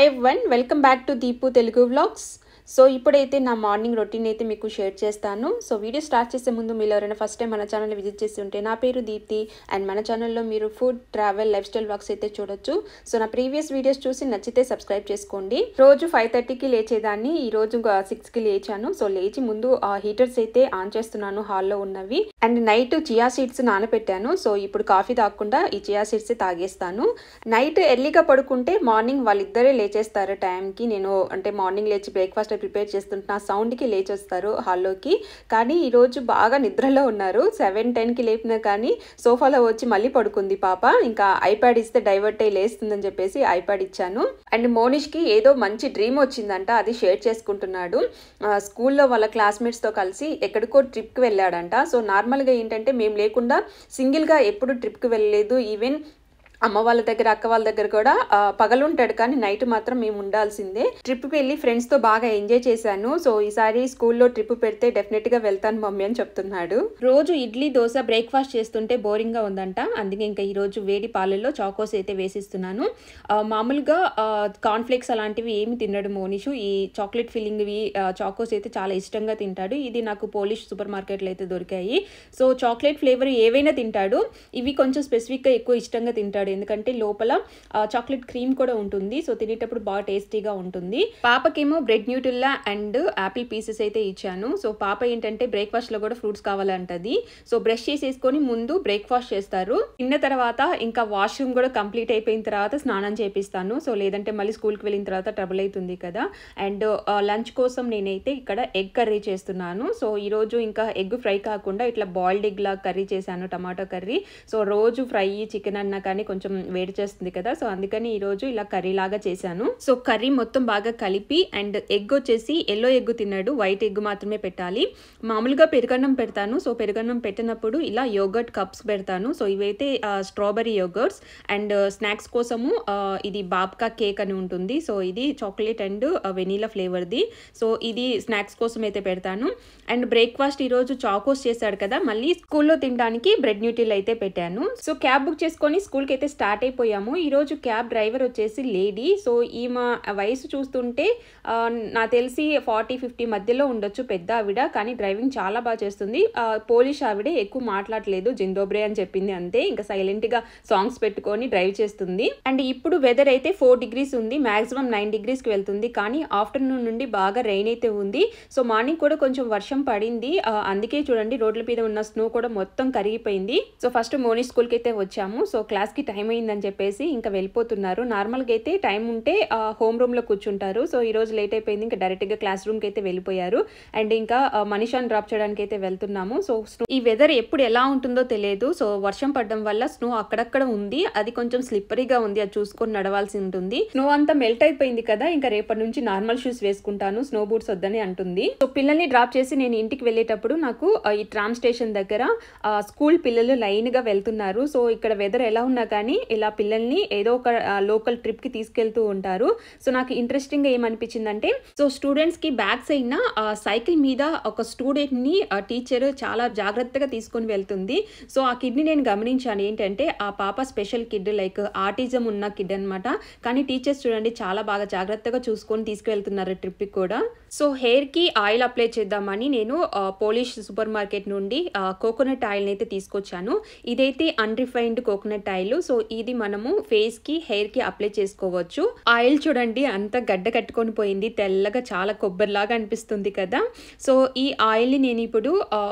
Hi everyone, welcome back to Deepu Telugu vlogs. So ఇప్పుడైతే నా morning routine అయితే మీకు షేర్ చేస్తాను. సో వీడియో స్టార్ట్ చేసే ముందు మీరు ఎవరైనా ఫస్ట్ టైం మన ఛానల్ విజిట్ చేసి ఉంటే, నా పేరు దీప్తి అండ్ మన ఛానల్లో మీరు food, travel, life style vlogs అయితే చూడొచ్చు. సో నా ప్రీవియస్ వీడియోస్ చూసి నచ్చితే సబ్స్క్రైబ్ చేసుకోండి. రోజు 5:30కి లేచేదాన్ని, ఈ రోజు 6కి లేచాను. సో లేచి ముందు హీటర్స్ అయితే ఆన్ చేస్తున్నాను హాల్లో ఉన్నవి. అండ్ నైట్ చియా సీడ్స్ నానబెట్టాను. సో ఇప్పుడు కాఫీ తాగకుండా ఈ చియా సీడ్స్ తాగేస్తాను. నైట్ ఎర్లీగా పడుకుంటే మార్నింగ్ వాళ్ళిద్దరే లేచేస్తారు టైంకి. నేను అంటే మార్నింగ్ లేచి బ్రేక్ఫాస్ట్ ప్రిపేర్ చేస్తుంటున్న సౌండ్కి లేచి వస్తారు హాల్లోకి. కానీ ఈరోజు బాగా నిద్రలో ఉన్నారు. 7-10కి లేపినా కానీ సోఫాలో వచ్చి మళ్ళీ పడుకుంది పాప. ఇంకా ఐప్యాడ్ ఇస్తే డైవర్ట్ అయ్యి లేస్తుందని చెప్పేసి ఐప్యాడ్ ఇచ్చాను. అండ్ మోనిష్కి ఏదో మంచి డ్రీమ్ వచ్చిందంట, అది షేర్ చేసుకుంటున్నాడు. స్కూల్లో వాళ్ళ క్లాస్మేట్స్తో కలిసి ఎక్కడికో ట్రిప్కి వెళ్ళాడంట. సో నార్మల్గా ఏంటంటే మేము లేకుండా సింగిల్గా ఎప్పుడు ట్రిప్కి వెళ్ళలేదు. ఈవెన్ అమ్మ వాళ్ళ దగ్గర, అక్క వాళ్ళ దగ్గర కూడా పగలుంటాడు, కానీ నైట్ మాత్రం మేము ఉండాల్సిందే. ట్రిప్కి వెళ్ళి ఫ్రెండ్స్తో బాగా ఎంజాయ్ చేశాను. సో ఈసారి స్కూల్లో ట్రిప్ పెడితే డెఫినెట్గా వెళ్తాను మమ్మీ అని చెప్తున్నాడు. రోజు ఇడ్లీ, దోశ బ్రేక్ఫాస్ట్ చేస్తుంటే బోరింగ్గా ఉందంట. అందుకే ఇంకా ఈరోజు వేడి పాలల్లో చాకోస్ అయితే వేసిస్తున్నాను. మామూలుగా కార్న్ఫ్లేక్స్ అలాంటివి ఏమి తిన్నాడు మోనిషు. ఈ చాక్లెట్ ఫిల్లింగ్వి చాకోస్ అయితే చాలా ఇష్టంగా తింటాడు. ఇది నాకు పోలిష్ సూపర్ మార్కెట్లో అయితే దొరికాయి. సో చాక్లెట్ ఫ్లేవర్ ఏవైనా తింటాడు. ఇవి కొంచెం స్పెసిఫిక్గా ఎక్కువ ఇష్టంగా తింటాడు, ఎందుకంటే లోపల చాక్లెట్ క్రీమ్ కూడా ఉంటుంది. సో తినేటప్పుడు బాగా టేస్టీగా ఉంటుంది. పాపకేమో బ్రెడ్ న్యూటిల్లా అండ్ యాపిల్ పీసెస్ అయితే ఇచ్చాను. సో పాప ఏంటంటే బ్రేక్ఫాస్ట్ లో కూడా ఫ్రూట్స్ కావాలంటది. సో బ్రష్ చేసేసుకొని ముందు బ్రేక్ఫాస్ట్ చేస్తారు. తిన్న తర్వాత ఇంకా వాష్రూమ్ కూడా కంప్లీట్ అయిపోయిన తర్వాత స్నానం చేపిస్తాను. సో లేదంటే మళ్ళీ స్కూల్కి వెళ్ళిన తర్వాత ట్రబుల్ అవుతుంది కదా. అండ్ లంచ్ కోసం నేనైతే ఇక్కడ ఎగ్ కర్రీ చేస్తున్నాను. సో ఈరోజు ఇంకా ఎగ్ ఫ్రై కాకుండా ఇట్లా బాయిల్డ్ ఎగ్ లా కర్రీ చేశాను, టమాటో కర్రీ. సో రోజు ఫ్రై చికెన్ అన్నా కానీ కొంచెం వేడి చేస్తుంది కదా, సో అందుకని ఈరోజు ఇలా కర్రీ లాగా చేశాను. సో కర్రీ మొత్తం బాగా కలిపి, అండ్ ఎగ్ వచ్చేసి ఎల్లో ఎగ్ తిన్నాడు, వైట్ ఎగ్ మాత్రమే పెట్టాలి. మామూలుగా పెరుగన్నం పెడతాను. సో పెరుగన్నం పెట్టినప్పుడు ఇలా యోగర్ట్ కప్స్ పెడతాను. సో ఇవైతే స్ట్రాబెరీ యోగర్ట్స్. అండ్ స్నాక్స్ కోసము ఇది బాబ్కా కేక్ అని ఉంటుంది. సో ఇది చాక్లెట్ అండ్ వెనీలా ఫ్లేవర్ది. సో ఇది స్నాక్స్ కోసం అయితే పెడతాను. అండ్ బ్రేక్ఫాస్ట్ ఈరోజు చాకోస్ చేశాడు కదా, మళ్ళీ స్కూల్లో తినడానికి బ్రెడ్ న్యూటిల్ అయితే పెట్టాను. సో క్యాబ్ బుక్ చేసుకొని స్కూల్కి అయితే స్టార్ట్ అయిపోయాము. ఈరోజు క్యాబ్ డ్రైవర్ వచ్చేసి లేడీ. సో ఈమె వయసు చూస్తుంటే నాకు తెలిసి 40-50 మధ్యలో ఉండొచ్చు, పెద్ద ఆవిడ. కానీ డ్రైవింగ్ చాలా బాగా చేస్తుంది. పోలిష్ ఆవిడే, ఎక్కువ మాట్లాడలేదు, జిందోబ్రే అని చెప్పింది అంతే. ఇంకా సైలెంట్గా సాంగ్స్ పెట్టుకొని డ్రైవ్ చేస్తుంది. అండ్ ఇప్పుడు వెదర్ అయితే 4 degrees ఉంది, మాక్సిమం 9 degreesకి వెళ్తుంది. కానీ ఆఫ్టర్నూన్ నుండి బాగా రెయిన్ అయితే ఉంది. సో మార్నింగ్ కూడా కొంచెం వర్షం పడింది. అందుకే చూడండి రోడ్ల మీద ఉన్న స్నో కూడా మొత్తం కరిగిపోయింది. సో ఫస్ట్ మోనిష్ స్కూల్కి అయితే వచ్చాము. సో క్లాస్కి టైం అయిందని చెప్పేసి ఇంకా వెళ్ళిపోతున్నారు. నార్మల్గా అయితే టైం ఉంటే హోమ్ రూమ్లో కూర్చుంటారు. సో ఈరోజు లేట్ అయిపోయింది, ఇంకా డైరెక్ట్గా క్లాస్ రూమ్కి అయితే వెళ్ళిపోయారు. అండ్ ఇంకా మనీషాని డ్రాప్ చేయడానికి అయితే వెళ్తున్నాము. సో స్నో, ఈ వెదర్ ఎప్పుడు ఎలా ఉంటుందో తెలియదు. సో వర్షం పడడం వల్ల స్నో అక్కడక్కడ ఉంది, అది కొంచెం స్లిప్పరీగా ఉంది, అది చూసుకొని నడవాల్సి ఉంటుంది. స్నో అంతా మెల్ట్ అయిపోయింది కదా, ఇంకా రేపటి నుంచి నార్మల్ షూస్ వేసుకుంటాను, స్నో బూట్స్ వద్దని అంటుంది. సో పిల్లల్ని డ్రాప్ చేసి నేను ఇంటికి వెళ్ళేటప్పుడు నాకు ఈ ట్రామ్ స్టేషన్ దగ్గర స్కూల్ పిల్లలు లైన్ గా వెళ్తున్నారు. సో ఇక్కడ వెదర్ ఎలా ఉన్నా కానీ ఇలా పిల్లల్ని ఏదో ఒక లోకల్ ట్రిప్ కి తీసుకెళ్తూ ఉంటారు. సో నాకు ఇంట్రెస్టింగ్ గా ఏమనిపించిందంటే, సో స్టూడెంట్స్ కి బ్యాగ్స్ అయినా సైకిల్ మీద ఒక స్టూడెంట్ ని టీచర్ చాలా జాగ్రత్తగా తీసుకొని వెళ్తుంది. సో ఆ కిడ్ ని నేను గమనించాను. ఏంటంటే ఆ పాప స్పెషల్ కిడ్, లైక్ ఆటిజం ఉన్న కిడ్ అనమాట. కానీ టీచర్స్ చూడండి చాలా బాగా జాగ్రత్తగా చూసుకొని తీసుకువెళ్తున్నారు ట్రిప్ కి కూడా. సో హెయిర్ కి ఆయిల్ అప్లై చేద్దామని నేను పోలిష్ సూపర్ మార్కెట్ నుండి కోకోనట్ ఆయిల్ అయితే తీసుకొచ్చాను. ఇదైతే అన్రిఫైన్డ్ కోకోనట్ ఆయిల్. సో ఇది మనము ఫేస్ కి, హెయిర్ కి అప్లై చేసుకోవచ్చు. ఆయిల్ చూడండి అంత గడ్డ కట్టుకొని పోయింది, తెల్లగా చాలా కొబ్బరిలాగా అనిపిస్తుంది కదా. సో ఈ ఆయిల్ ని నేను ఇప్పుడు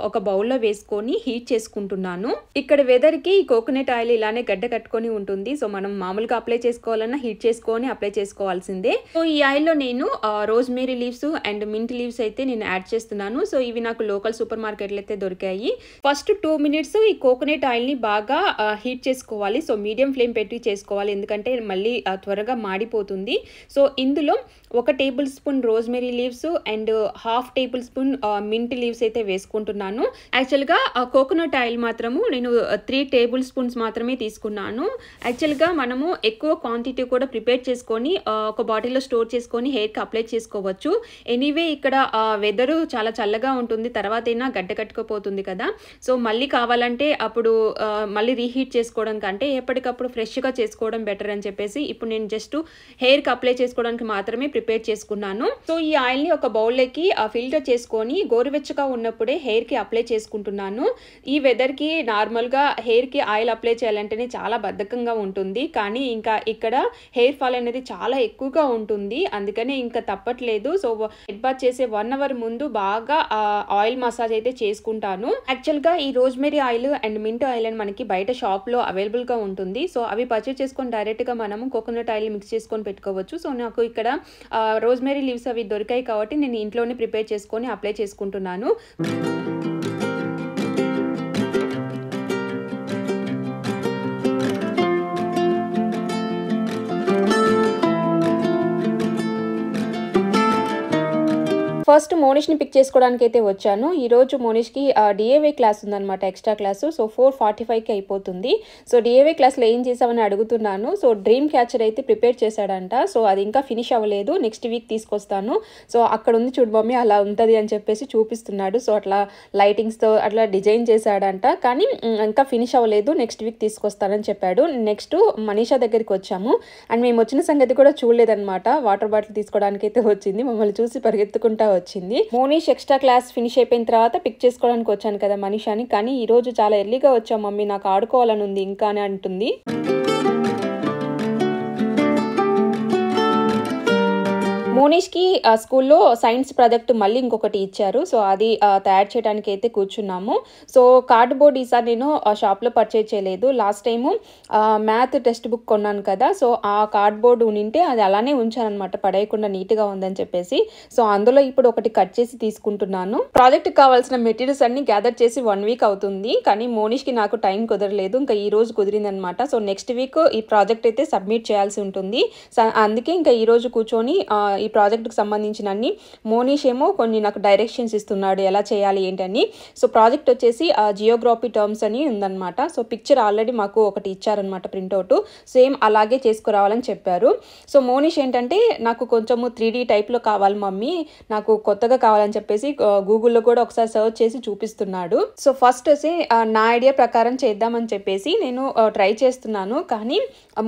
ఒక బౌల్లో వేసుకొని హీట్ చేసుకుంటున్నాను. ఇక్కడ వెదర్ కి ఈ కోకోనట్ ఆయిల్ ఇలానే గడ్డ కట్టుకొని ఉంటుంది. సో మనం మామూలుగా అప్లై చేసుకోవాలన్నా హీట్ చేసుకొని అప్లై చేసుకోవాల్సిందే. సో ఈ ఆయిల్ లో నేను rosemary leaves and mint leaves అయితే నేను యాడ్ చేస్తున్నాను. సో ఇవి నాకు లోకల్ సూపర్ మార్కెట్లో అయితే దొరికాయి. ఫస్ట్ 2 minutes ఈ కోకోనట్ ఆయిల్ ని బాగా హీట్ చేసుకోవాలి. సో మీడియం ఫ్లేమ్ పెట్టి చేసుకోవాలి, ఎందుకంటే మళ్ళీ త్వరగా మాడిపోతుంది. సో ఇందులో 1 table spoon rosemary leaves and 1/2 table spoon mint leaves అయితే వేసుకుంటున్నాను. యాక్చువల్గా కోకోనట్ ఆయిల్ మాత్రము నేను 3 టేబుల్ స్పూన్స్ మాత్రమే తీసుకున్నాను. యాక్చువల్గా మనము ఎక్కువ క్వాంటిటీ కూడా ప్రిపేర్ చేసుకొని ఒక బాటిల్లో స్టోర్ చేసుకొని హెయిర్కి అప్లై చేసుకోవచ్చు. ఎనీవే ఇక్కడ వెదరు చాలా చల్లగా ఉంటుంది, తర్వాత అయినా గడ్డ కట్టుకుపోతుంది కదా. సో మళ్ళీ కావాలంటే అప్పుడు మళ్ళీ రీహీట్ చేసుకోవడం కంటే ఎప్పటికప్పుడు అప్పటికప్పుడు ఫ్రెష్గా చేసుకోవడం బెటర్ అని చెప్పేసి ఇప్పుడు నేను జస్ట్ హెయిర్కి అప్లై చేసుకోవడానికి మాత్రమే ప్రిపేర్ చేసుకున్నాను. సో ఈ ఆయిల్ని ఒక బౌల్లోకి ఫిల్టర్ చేసుకొని గోరువెచ్చగా ఉన్నప్పుడే హెయిర్కి అప్లై చేసుకుంటున్నాను. ఈ వెదర్కి నార్మల్గా హెయిర్కి ఆయిల్ అప్లై చేయాలంటేనే చాలా బద్ధకంగా ఉంటుంది, కానీ ఇంకా ఇక్కడ హెయిర్ ఫాల్ అనేది చాలా ఎక్కువగా ఉంటుంది, అందుకనే ఇంకా తప్పట్లేదు. సో హెడ్ బాత్ చేసే 1 అవర్ ముందు బాగా ఆయిల్ మసాజ్ అయితే చేసుకుంటాను. యాక్చువల్గా ఈ rosemary oil and mint oil అని మనకి బయట షాప్లో అవైలబుల్గా ఉంటుంది. సో అవి పర్చేస్ చేసుకొని డైరెక్ట్గా మనము కోకోనట్ ఆయిల్ మిక్స్ చేసుకొని పెట్టుకోవచ్చు. సో నాకు ఇక్కడ రోజ్మెరీ లీవ్స్ అవి దొరికాయి కాబట్టి నేను ఇంట్లోనే ప్రిపేర్ చేసుకొని అప్లై చేసుకుంటున్నాను. ఫస్ట్ మోనిష్ని పిక్ చేసుకోవడానికి అయితే వచ్చాను. ఈరోజు మోనిష్కి డిఏవై క్లాస్ ఉందన్నమాట, ఎక్స్ట్రా క్లాసు. సో 4:45కి అయిపోతుంది. సో డిఏవై క్లాస్లో ఏం చేసామని అడుగుతున్నాను. సో డ్రీమ్ క్యాచర్ అయితే ప్రిపేర్ చేశాడంట. సో అది ఇంకా ఫినిష్ అవ్వలేదు, నెక్స్ట్ వీక్ తీసుకొస్తాను. సో అక్కడ ఉంది చూడు మమ్మీ, అలా ఉంటుంది అని చెప్పేసి చూపిస్తున్నాడు. సో అట్లా లైటింగ్స్తో అట్లా డిజైన్ చేశాడంట, కానీ ఇంకా ఫినిష్ అవ్వలేదు, నెక్స్ట్ వీక్ తీసుకొస్తానని చెప్పాడు. నెక్స్ట్ మనీషా దగ్గరికి వచ్చాము. అండ్ మేము వచ్చిన సంగతి కూడా చూడలేదన్నమాట. వాటర్ బాటిల్ తీసుకోవడానికి అయితే వచ్చింది, మమ్మల్ని చూసి పరిగెత్తుకుంటా వచ్చింది. మోనిష్ ఎక్స్ట్రా క్లాస్ ఫినిష్ అయిపోయిన తర్వాత పిక్ చేసుకోవడానికి వచ్చాను కదా మనీషాని, కానీ ఈ రోజు చాలా ఎర్లీగా వచ్చాం మమ్మీ, నాకు ఆడుకోవాలని ఉంది ఇంకా అని అంటుంది. మోనిష్కి స్కూల్లో సైన్స్ ప్రాజెక్ట్ మళ్ళీ ఇంకొకటి ఇచ్చారు. సో అది తయారు చేయడానికి అయితే కూర్చున్నాము. సో కార్డ్బోర్డ్ ఈసారి నేను షాప్లో పర్చేజ్ చేయలేదు. Last time math text book కొన్నాను కదా, సో ఆ కార్డ్బోర్డ్ ఉంటే అది అలానే ఉంచానమాట, పడేయకుండా నీట్గా ఉందని చెప్పేసి. సో అందులో ఇప్పుడు ఒకటి కట్ చేసి తీసుకుంటున్నాను. ప్రాజెక్ట్కి కావాల్సిన మెటీరియల్స్ అన్ని గ్యాదర్ చేసి 1 వీక్ అవుతుంది, కానీ మోనిష్కి నాకు టైం కుదరలేదు. ఇంకా ఈ రోజు కుదిరిందనమాట. సో నెక్స్ట్ వీక్ ఈ ప్రాజెక్ట్ అయితే సబ్మిట్ చేయాల్సి ఉంటుంది. అందుకే ఇంకా ఈ రోజు కూర్చొని ఈ ప్రాజెక్ట్కి సంబంధించిన అన్ని మోనిష్ ఏమో కొన్ని నాకు డైరెక్షన్స్ ఇస్తున్నాడు ఎలా చేయాలి ఏంటని. సో ప్రాజెక్ట్ వచ్చేసి జియోగ్రఫీ టర్మ్స్ అని ఉందన్నమాట. సో పిక్చర్ ఆల్రెడీ మాకు ఒకటి ఇచ్చారనమాట ప్రింట్అవుట్, సేమ్ అలాగే చేసుకురావాలని చెప్పారు. సో మోనిష్ ఏంటంటే నాకు కొంచెము 3D టైప్లో కావాలి మమ్మీ, నాకు కొత్తగా కావాలని చెప్పేసి గూగుల్లో కూడా ఒకసారి సర్చ్ చేసి చూపిస్తున్నాడు. సో ఫస్ట్ వచ్చి నా ఐడియా ప్రకారం చేద్దామని చెప్పేసి నేను ట్రై చేస్తున్నాను, కానీ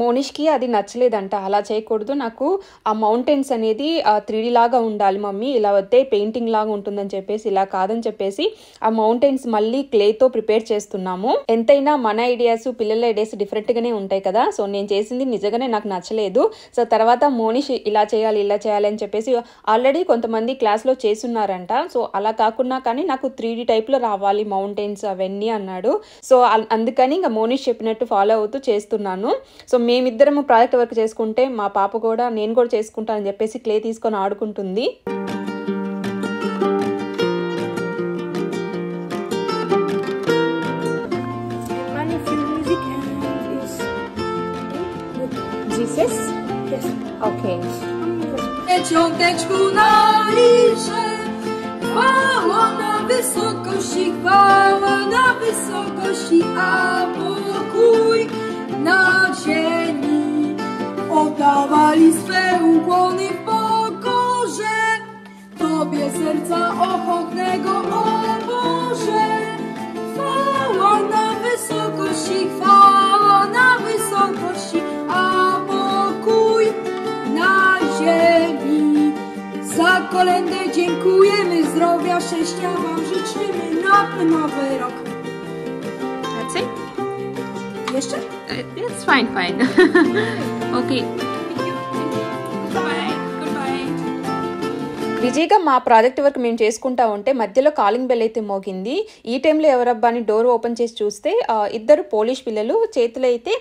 మోనిష్కి అది నచ్చలేదంట. అలా చేయకూడదు, నాకు ఆ మౌంటైన్స్ అనేది 3D లాగా ఉండాలి మమ్మీ, ఇలా వస్తే పెయింటింగ్ లాగా ఉంటుందని చెప్పేసి, ఇలా కాదని చెప్పేసి ఆ మౌంటైన్స్ మళ్ళీ క్లేతో ప్రిపేర్ చేస్తున్నాము. ఎంతైనా మన ఐడియాస్ పిల్లల ఐడియాస్ డిఫరెంట్గానే ఉంటాయి కదా. సో నేను చేసింది నిజంగానే నాకు నచ్చలేదు. సో తర్వాత మోనిష్ ఇలా చేయాలి ఇలా చేయాలి అని చెప్పేసి ఆల్రెడీ కొంతమంది క్లాస్లో చేస్తున్నారంట. సో అలా కాకుండా కానీ నాకు 3D టైప్లో రావాలి మౌంటైన్స్ అవన్నీ అన్నాడు. సో అందుకని ఇంకా మోనిష్ చెప్పినట్టు ఫాలో అవుతూ చేస్తున్నాను. సో మేమిద్దరము ప్రాజెక్ట్ వర్క్ చేసుకుంటే మా పాప కూడా నేను కూడా చేసుకుంటాను అని చెప్పేసి క్లే తీసుకొని ఆడుకుంటుంది. Jesus? Yes. Okay. Dzieciąteczku na liże, chwała na wysokości, a pokój na ziemi. Oddawali swe ukłony w pokorze Tobie serca ochotnego, o Boże. Chwała na wysokości, a pokój na ziemi. Za kolędę dziękujemy, zdrowia, szczęścia Wam życzymy na nowy rok. That's it? Jeszcze? It's fine. Okay. బిజీగా మా project work మేము చేసుకుంటా ఉంటే మధ్యలో calling bell అయితే మోగింది. ఈ టైంలో ఎవరబ్బా అని డోర్ ఓపెన్ చేసి చూస్తే ఇద్దరు పోలిష్ పిల్లలు, చేతిలో అయితే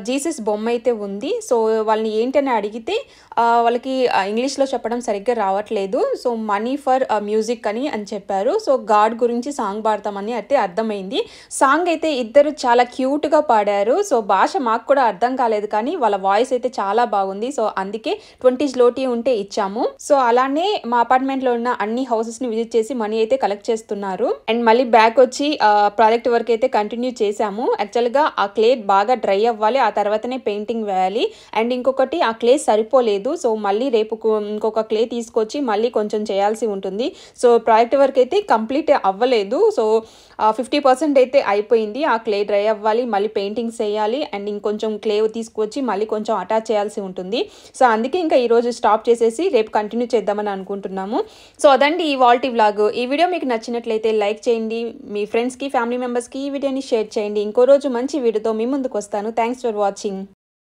జీసస్ బొమ్మ అయితే ఉంది. సో వాళ్ళని ఏంటని అడిగితే వాళ్ళకి ఇంగ్లీష్లో చెప్పడం సరిగ్గా రావట్లేదు. సో మనీ ఫర్ మ్యూజిక్ అని చెప్పారు. సో గాడ్ గురించి సాంగ్ పాడతామని అయితే అర్థమైంది. సాంగ్ అయితే ఇద్దరు చాలా క్యూట్గా పాడారు. సో భాష మాకు కూడా అర్థం కాలేదు, కానీ వాళ్ళ వాయిస్ అయితే చాలా బాగుంది. సో అందుకే 20 లోటీ ఉంటే ఇచ్చాము. సో అలానే మా అపార్ట్మెంట్లో ఉన్న అన్ని హౌసెస్ని విజిట్ చేసి మనీ అయితే కలెక్ట్ చేస్తున్నారు. అండ్ మళ్ళీ బ్యాక్ వచ్చి ప్రాజెక్ట్ వర్క్ అయితే కంటిన్యూ చేశాము. యాక్చువల్గా ఆ క్లే బాగా డ్రై అవ్వాలి, ఆ తర్వాతనే పెయింటింగ్ వేయాలి. అండ్ ఇంకొకటి ఆ క్లే సరిపోలేదు, సో మళ్ళీ రేపు ఇంకొక క్లే తీసుకొచ్చి మళ్ళీ కొంచెం చేయాల్సి ఉంటుంది. సో ప్రాజెక్ట్ వర్క్ అయితే కంప్లీట్ అవ్వలేదు. సో 50% అయితే అయిపోయింది. ఆ క్లే డ్రై అవ్వాలి, మళ్ళీ పెయింటింగ్స్ వేయాలి, అండ్ ఇంకొంచెం క్లే తీసుకొచ్చి మళ్ళీ కొంచెం అటాచ్ చేయాల్సి ఉంటుంది. సో అందుకే ఇంకా ఈరోజు స్టాప్ చేసేసి రేపు కంటిన్యూ చేద్దామని అనుకుంటున్నాము. సో అదండి ఈ వాల్టీ వ్లాగ్. ఈ వీడియో మీకు నచ్చినట్లయితే లైక్ చేయండి, మీ ఫ్రెండ్స్కి ఫ్యామిలీ మెంబర్స్కి ఈ వీడియోని షేర్ చేయండి. ఇంకో రోజు మంచి వీడియోతో మీ ముందుకు వస్తాను. Thanks for watching.